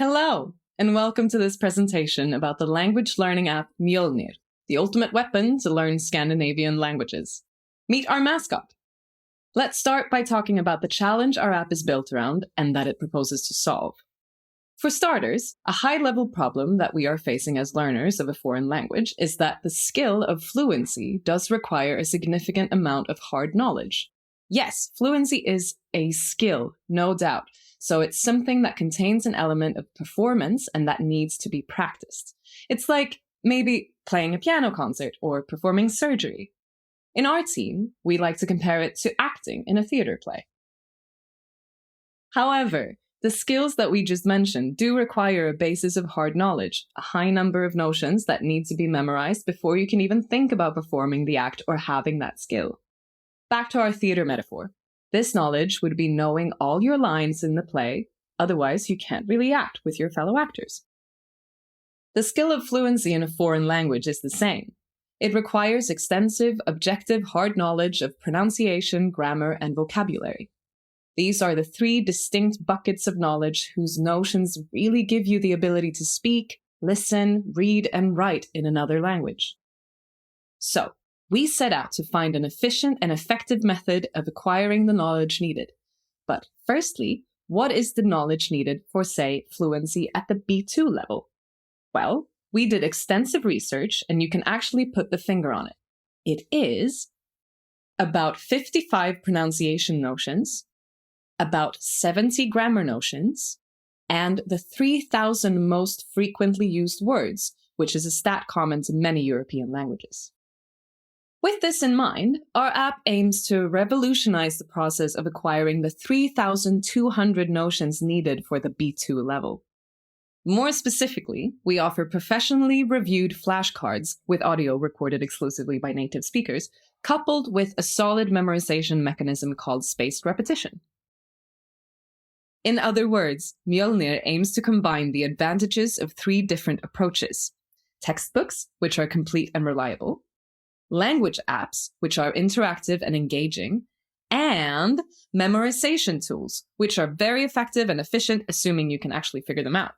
Hello, and welcome to this presentation about the language learning app Mjølnir, the ultimate weapon to learn Scandinavian languages. Meet our mascot. Let's start by talking about the challenge our app is built around and that it proposes to solve. For starters, a high-level problem that we are facing as learners of a foreign language is that the skill of fluency does require a significant amount of hard knowledge. Yes, fluency is a skill, no doubt. So it's something that contains an element of performance and that needs to be practiced. It's like maybe playing a piano concert or performing surgery. In our team, we like to compare it to acting in a theater play. However, the skills that we just mentioned do require a basis of hard knowledge, a high number of notions that need to be memorized before you can even think about performing the act or having that skill. Back to our theater metaphor. This knowledge would be knowing all your lines in the play, otherwise you can't really act with your fellow actors. The skill of fluency in a foreign language is the same. It requires extensive, objective, hard knowledge of pronunciation, grammar, and vocabulary. These are the three distinct buckets of knowledge whose notions really give you the ability to speak, listen, read, and write in another language. So, we set out to find an efficient and effective method of acquiring the knowledge needed. But firstly, what is the knowledge needed for, say, fluency at the B2 level? Well, we did extensive research, and you can actually put the finger on it. It is about 55 pronunciation notions, about 70 grammar notions, and the 3,000 most frequently used words, which is a stat common to many European languages. With this in mind, our app aims to revolutionize the process of acquiring the 3,200 notions needed for the B2 level. More specifically, we offer professionally reviewed flashcards with audio recorded exclusively by native speakers, coupled with a solid memorization mechanism called spaced repetition. In other words, Mjølnir aims to combine the advantages of three different approaches: textbooks, which are complete and reliable, language apps, which are interactive and engaging, and memorization tools, which are very effective and efficient, assuming you can actually figure them out.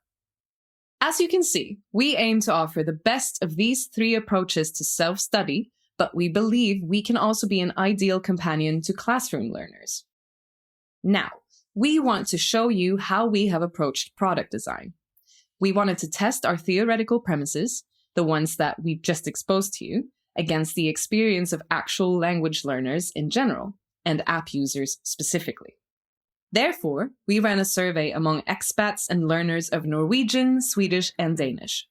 As you can see, we aim to offer the best of these three approaches to self-study, but we believe we can also be an ideal companion to classroom learners. Now, we want to show you how we have approached product design. We wanted to test our theoretical premises, the ones that we've just exposed to you, against the experience of actual language learners in general, and app users specifically. Therefore, we ran a survey among expats and learners of Norwegian, Swedish, and Danish.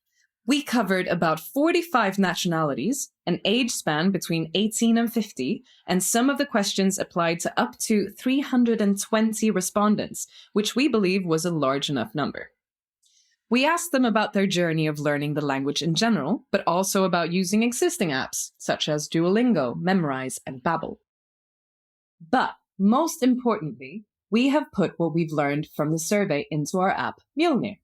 We covered about 45 nationalities, an age span between 18 and 50, and some of the questions applied to up to 320 respondents, which we believe was a large enough number. We asked them about their journey of learning the language in general, but also about using existing apps, such as Duolingo, Memrise, and Babbel. But most importantly, we have put what we've learned from the survey into our app, Mjølnir.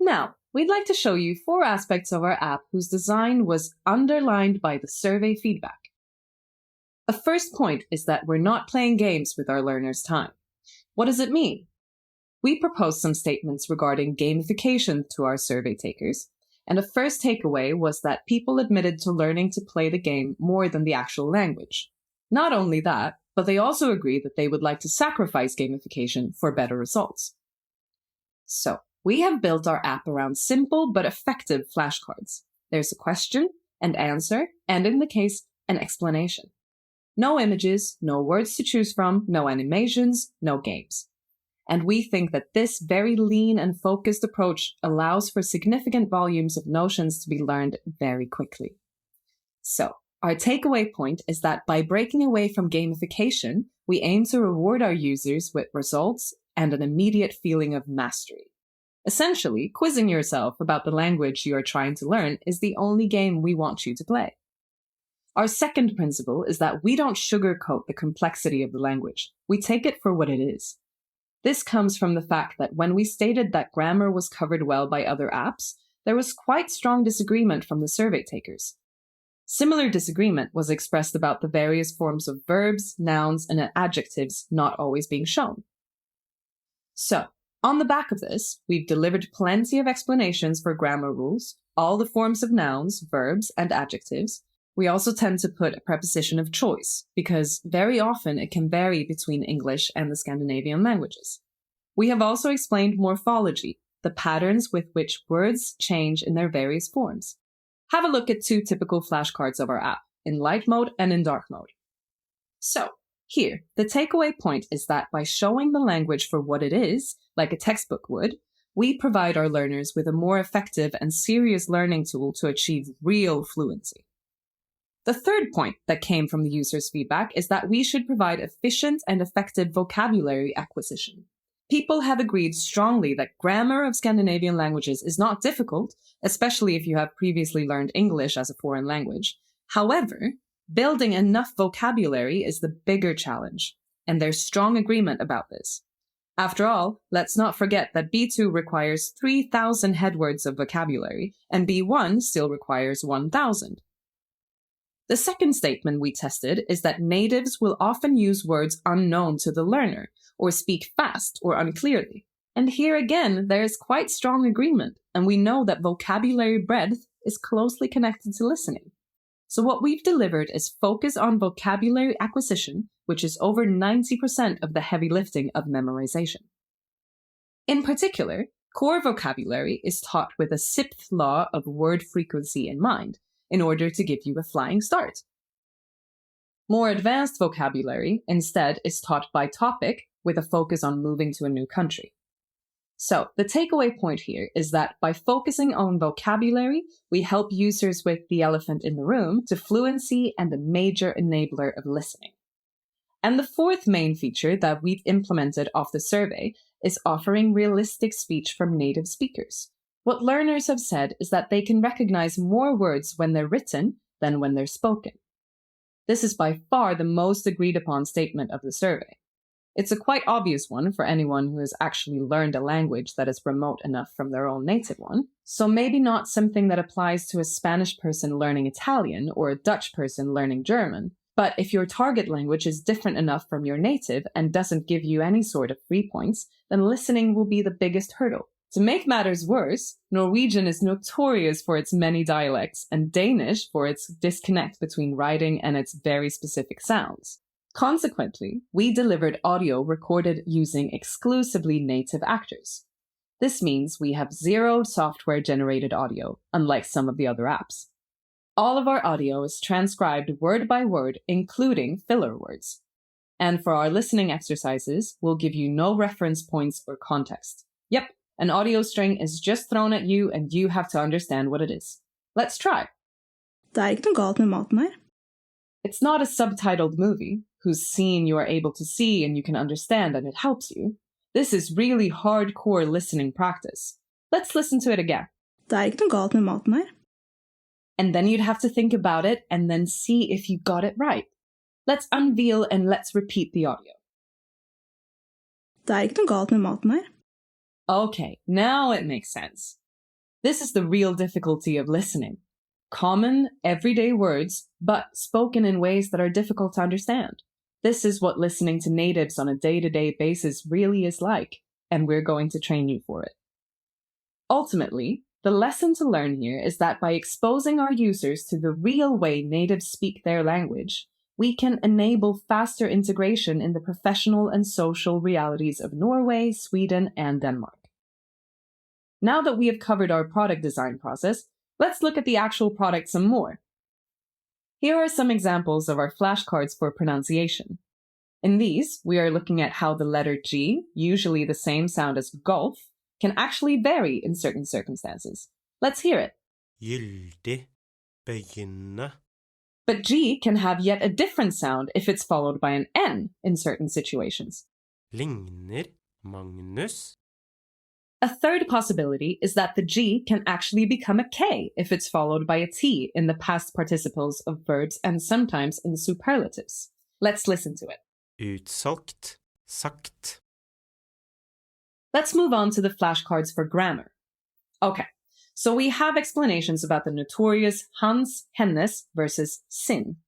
Now, we'd like to show you 4 aspects of our app whose design was underlined by the survey feedback. A first point is that we're not playing games with our learners' time. What does it mean? We proposed some statements regarding gamification to our survey takers, and a first takeaway was that people admitted to learning to play the game more than the actual language. Not only that, but they also agreed that they would like to sacrifice gamification for better results. So, we have built our app around simple but effective flashcards. There's a question, an answer, and in the case, an explanation. No images, no words to choose from, no animations, no games. And we think that this very lean and focused approach allows for significant volumes of notions to be learned very quickly. So, our takeaway point is that by breaking away from gamification, we aim to reward our users with results and an immediate feeling of mastery. Essentially, quizzing yourself about the language you are trying to learn is the only game we want you to play. Our second principle is that we don't sugarcoat the complexity of the language. We take it for what it is. This comes from the fact that when we stated that grammar was covered well by other apps, there was quite strong disagreement from the survey takers. Similar disagreement was expressed about the various forms of verbs, nouns, and adjectives not always being shown. So, On the back of this, we've delivered plenty of explanations for grammar rules, all the forms of nouns, verbs, and adjectives. We also tend to put a preposition of choice, because very often it can vary between English and the Scandinavian languages. We have also explained morphology, the patterns with which words change in their various forms. Have a look at 2 typical flashcards of our app, in light mode and in dark mode. So, here, the takeaway point is that by showing the language for what it is, like a textbook would, we provide our learners with a more effective and serious learning tool to achieve real fluency. The third point that came from the users' feedback is that we should provide efficient and effective vocabulary acquisition. People have agreed strongly that grammar of Scandinavian languages is not difficult, especially if you have previously learned English as a foreign language. However, building enough vocabulary is the bigger challenge, and there's strong agreement about this. After all, let's not forget that B2 requires 3,000 headwords of vocabulary, and B1 still requires 1,000. The second statement we tested is that natives will often use words unknown to the learner, or speak fast or unclearly. And here again, there is quite strong agreement, and we know that vocabulary breadth is closely connected to listening. So what we've delivered is focus on vocabulary acquisition, which is over 90% of the heavy lifting of memorization. In particular, core vocabulary is taught with a sixth law of word frequency in mind, in order to give you a flying start. More advanced vocabulary, instead, is taught by topic with a focus on moving to a new country. So, the takeaway point here is that by focusing on vocabulary, we help users with the elephant in the room to fluency and a major enabler of listening. And the fourth main feature that we've implemented off the survey is offering realistic speech from native speakers. What learners have said is that they can recognize more words when they're written than when they're spoken. This is by far the most agreed upon statement of the survey. It's a quite obvious one for anyone who has actually learned a language that is remote enough from their own native one, so maybe not something that applies to a Spanish person learning Italian or a Dutch person learning German, but if your target language is different enough from your native and doesn't give you any sort of free points, then listening will be the biggest hurdle. To make matters worse, Norwegian is notorious for its many dialects, and Danish for its disconnect between writing and its very specific sounds. Consequently, we delivered audio recorded using exclusively native actors. This means we have 0 software-generated audio, unlike some of the other apps. All of our audio is transcribed word by word, including filler words. And for our listening exercises, we'll give you no reference points or context. Yep. An audio string is just thrown at you and you have to understand what it is. Let's try. Det ikke noe galt med maten her. It's not a subtitled movie whose scene you are able to see and you can understand and it helps you. This is really hardcore listening practice. Let's listen to it again. Det ikke noe galt med maten her. And then you'd have to think about it and then see if you got it right. Let's unveil and let's repeat the audio. Det ikke noe galt med maten her. Okay, now it makes sense. This is the real difficulty of listening. Common, everyday words, but spoken in ways that are difficult to understand. This is what listening to natives on a day-to-day basis really is like, and we're going to train you for it. Ultimately, the lesson to learn here is that by exposing our users to the real way natives speak their language, we can enable faster integration in the professional and social realities of Norway, Sweden, and Denmark. Now that we have covered our product design process, let's look at the actual product some more. Here are some examples of our flashcards for pronunciation. In these, we are looking at how the letter G, usually the same sound as golf, can actually vary in certain circumstances. Let's hear it. Gyldig, begynne. But G can have yet a different sound if it's followed by an N in certain situations. Ligner Magnus. A third possibility is that the G can actually become a K if it's followed by a T in the past participles of verbs and sometimes in superlatives. Let's listen to it. Utsolgt, sagt. Let's move on to the flashcards for grammar. Okay, so we have explanations about the notorious hans, hennes versus sin.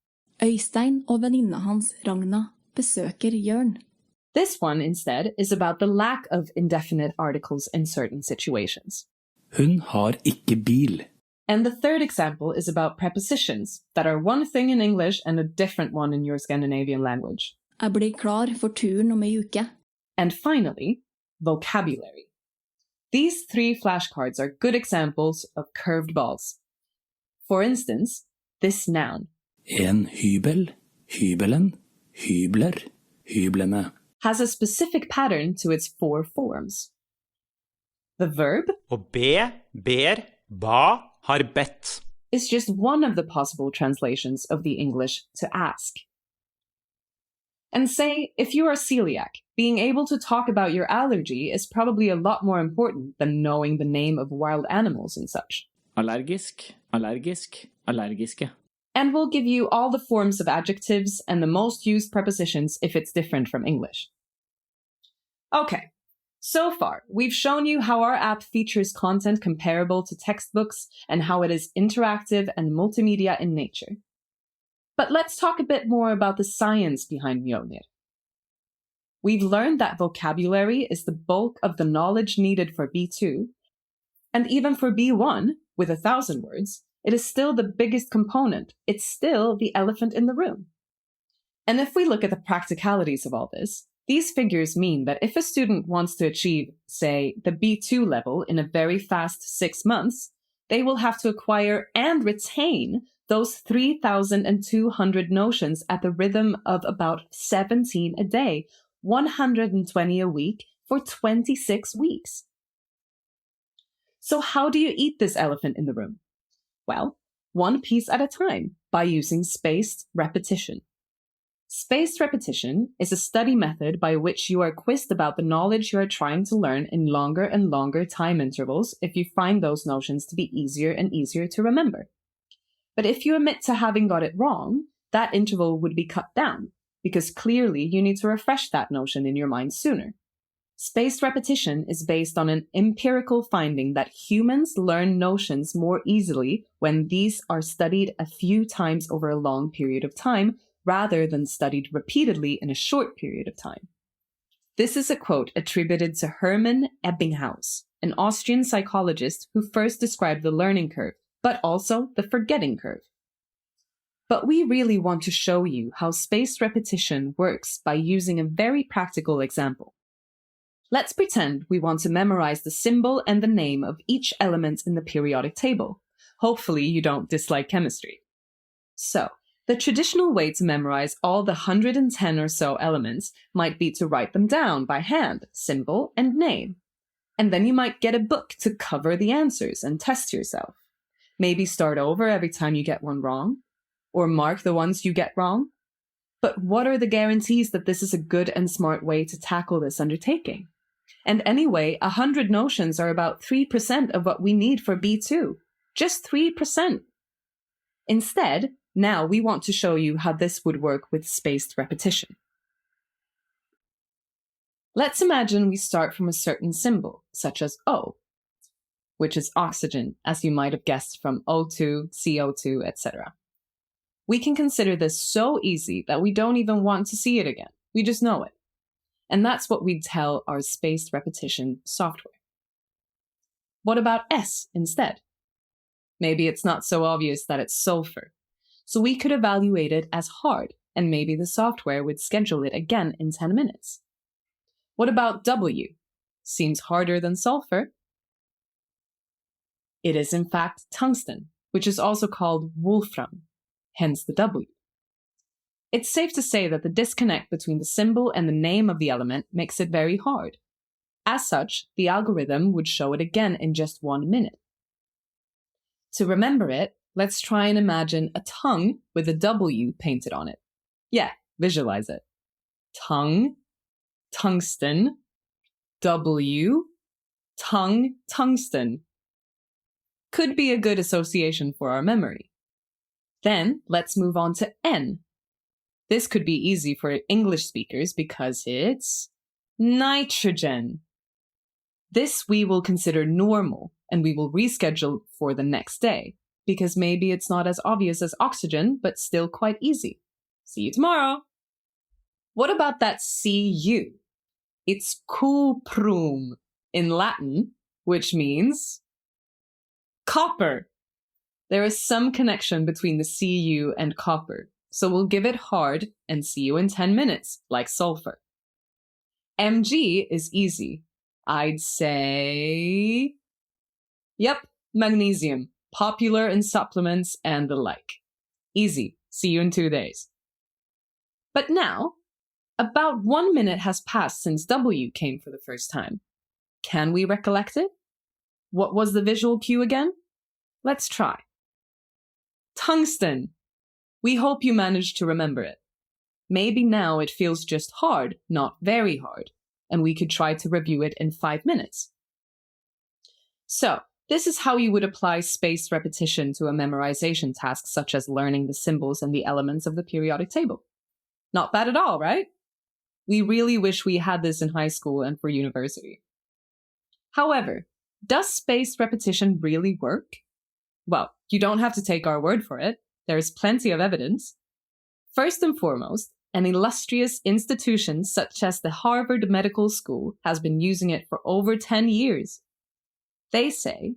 Øystein og venninna hans, Ragna, besøker Jørn. This one, instead, is about the lack of indefinite articles in certain situations. Hun har ikke bil. And the third example is about prepositions that are one thing in English and a different one in your Scandinavian language. Jeg blir klar for turen om ei uke. And finally, vocabulary. These 3 flashcards are good examples of curved balls. For instance, this noun. En hybel, hybelen, hybler, hyblene. Has a specific pattern to its 4 forms. The verb Å be, ber, ba, har bedt. is just one of the possible translations of the English to ask. And say, if you are celiac, being able to talk about your allergy is probably a lot more important than knowing the name of wild animals and such. Allergisk, allergisk, allergiske. And we'll give you all the forms of adjectives and the most used prepositions if it's different from English. Okay, so far, we've shown you how our app features content comparable to textbooks and how it is interactive and multimedia in nature. But let's talk a bit more about the science behind Mjølnir. We've learned that vocabulary is the bulk of the knowledge needed for B2, and even for B1, with 1,000 words, it is still the biggest component. It's still the elephant in the room. And if we look at the practicalities of all this, these figures mean that if a student wants to achieve, say, the B2 level in a very fast 6 months, they will have to acquire and retain those 3,200 notions at the rhythm of about 17 a day, 120 a week for 26 weeks. So how do you eat this elephant in the room? Well, one piece at a time by using spaced repetition. Spaced repetition is a study method by which you are quizzed about the knowledge you are trying to learn in longer and longer time intervals if you find those notions to be easier and easier to remember. But if you admit to having got it wrong, that interval would be cut down, because clearly you need to refresh that notion in your mind sooner. Spaced repetition is based on an empirical finding that humans learn notions more easily when these are studied a few times over a long period of time, rather than studied repeatedly in a short period of time. This is a quote attributed to Hermann Ebbinghaus, an Austrian psychologist who first described the learning curve, but also the forgetting curve. But we really want to show you how spaced repetition works by using a very practical example. Let's pretend we want to memorize the symbol and the name of each element in the periodic table. Hopefully you don't dislike chemistry. So, the traditional way to memorize all the 110 or so elements might be to write them down by hand, symbol and name. And then you might get a book to cover the answers and test yourself. Maybe start over every time you get one wrong, or mark the ones you get wrong. But what are the guarantees that this is a good and smart way to tackle this undertaking? And anyway, 100 notions are about 3% of what we need for B2. Just 3%. Instead, now we want to show you how this would work with spaced repetition. Let's imagine we start from a certain symbol, such as O, which is oxygen, as you might have guessed from O2, CO2, etc. We can consider this so easy that we don't even want to see it again. We just know it. And that's what we'd tell our spaced repetition software. What about S instead? Maybe it's not so obvious that it's sulfur. So we could evaluate it as hard, and maybe the software would schedule it again in 10 minutes. What about W? Seems harder than sulfur. It is in fact tungsten, which is also called wolfram, hence the W. It's safe to say that the disconnect between the symbol and the name of the element makes it very hard. As such, the algorithm would show it again in just 1 minute. To remember it, let's try and imagine a tongue with a W painted on it. Yeah, visualize it. Tongue, tungsten, W, tongue, tungsten. Could be a good association for our memory. Then let's move on to N. This could be easy for English speakers because it's nitrogen. This we will consider normal, and we will reschedule for the next day, because maybe it's not as obvious as oxygen, but still quite easy. See you tomorrow. What about that CU? It's cuprum in Latin, which means copper. There is some connection between the Cu and copper, so we'll give it hard and see you in 10 minutes, like sulfur. Mg is easy. I'd say... Yep, magnesium, popular in supplements and the like. Easy, see you in 2 days. But now, about 1 minute has passed since W came for the first time. Can we recollect it? What was the visual cue again? Let's try. Tungsten. We hope you managed to remember it. Maybe now it feels just hard, not very hard, and we could try to review it in 5 minutes. So, this is how you would apply spaced repetition to a memorization task such as learning the symbols and the elements of the periodic table. Not bad at all, right? We really wish we had this in high school and for university. However, does spaced repetition really work? Well, you don't have to take our word for it. There is plenty of evidence. First and foremost, an illustrious institution such as the Harvard Medical School has been using it for over 10 years. They say,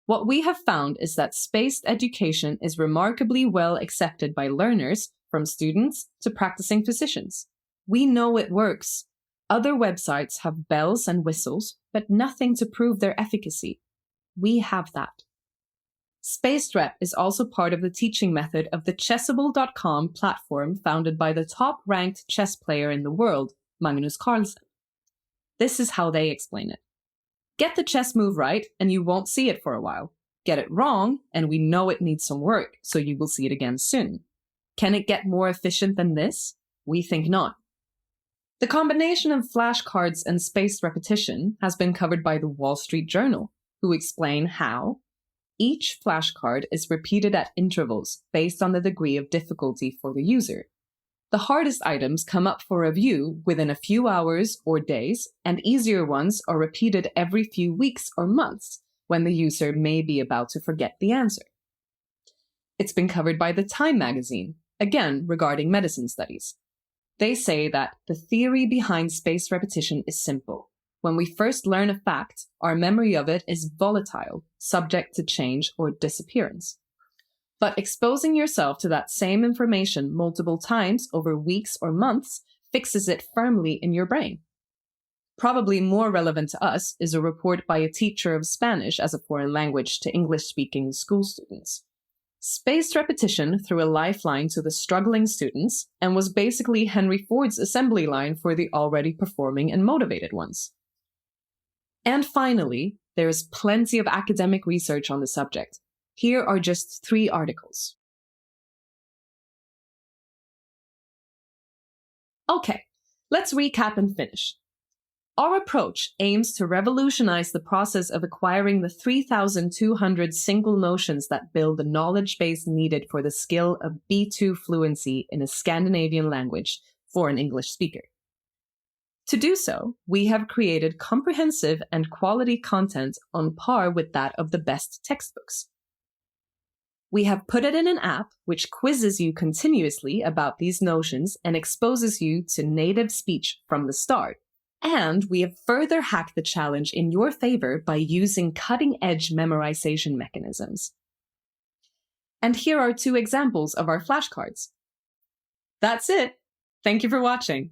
what we have found is that spaced education is remarkably well accepted by learners, from students to practicing physicians. We know it works. Other websites have bells and whistles, but nothing to prove their efficacy. We have that. Spaced Rep is also part of the teaching method of the Chessable.com platform founded by the top-ranked chess player in the world, Magnus Carlsen. This is how they explain it. Get the chess move right, and you won't see it for a while. Get it wrong, and we know it needs some work, so you will see it again soon. Can it get more efficient than this? We think not. The combination of flashcards and spaced repetition has been covered by the Wall Street Journal, who explain how each flashcard is repeated at intervals based on the degree of difficulty for the user. The hardest items come up for review within a few hours or days, and easier ones are repeated every few weeks or months when the user may be about to forget the answer. It's been covered by the Time magazine, again regarding medicine studies. They say that the theory behind spaced repetition is simple. When we first learn a fact, our memory of it is volatile, subject to change or disappearance. But exposing yourself to that same information multiple times over weeks or months fixes it firmly in your brain. Probably more relevant to us is a report by a teacher of Spanish as a foreign language to English-speaking school students. Spaced repetition threw a lifeline to the struggling students and was basically Henry Ford's assembly line for the already performing and motivated ones. And finally, there is plenty of academic research on the subject. Here are just 3 articles. Okay, let's recap and finish. Our approach aims to revolutionize the process of acquiring the 3,200 single notions that build the knowledge base needed for the skill of B2 fluency in a Scandinavian language for an English speaker. To do so, we have created comprehensive and quality content on par with that of the best textbooks. We have put it in an app which quizzes you continuously about these notions and exposes you to native speech from the start. And we have further hacked the challenge in your favor by using cutting-edge memorization mechanisms. And here are 2 examples of our flashcards. That's it. Thank you for watching.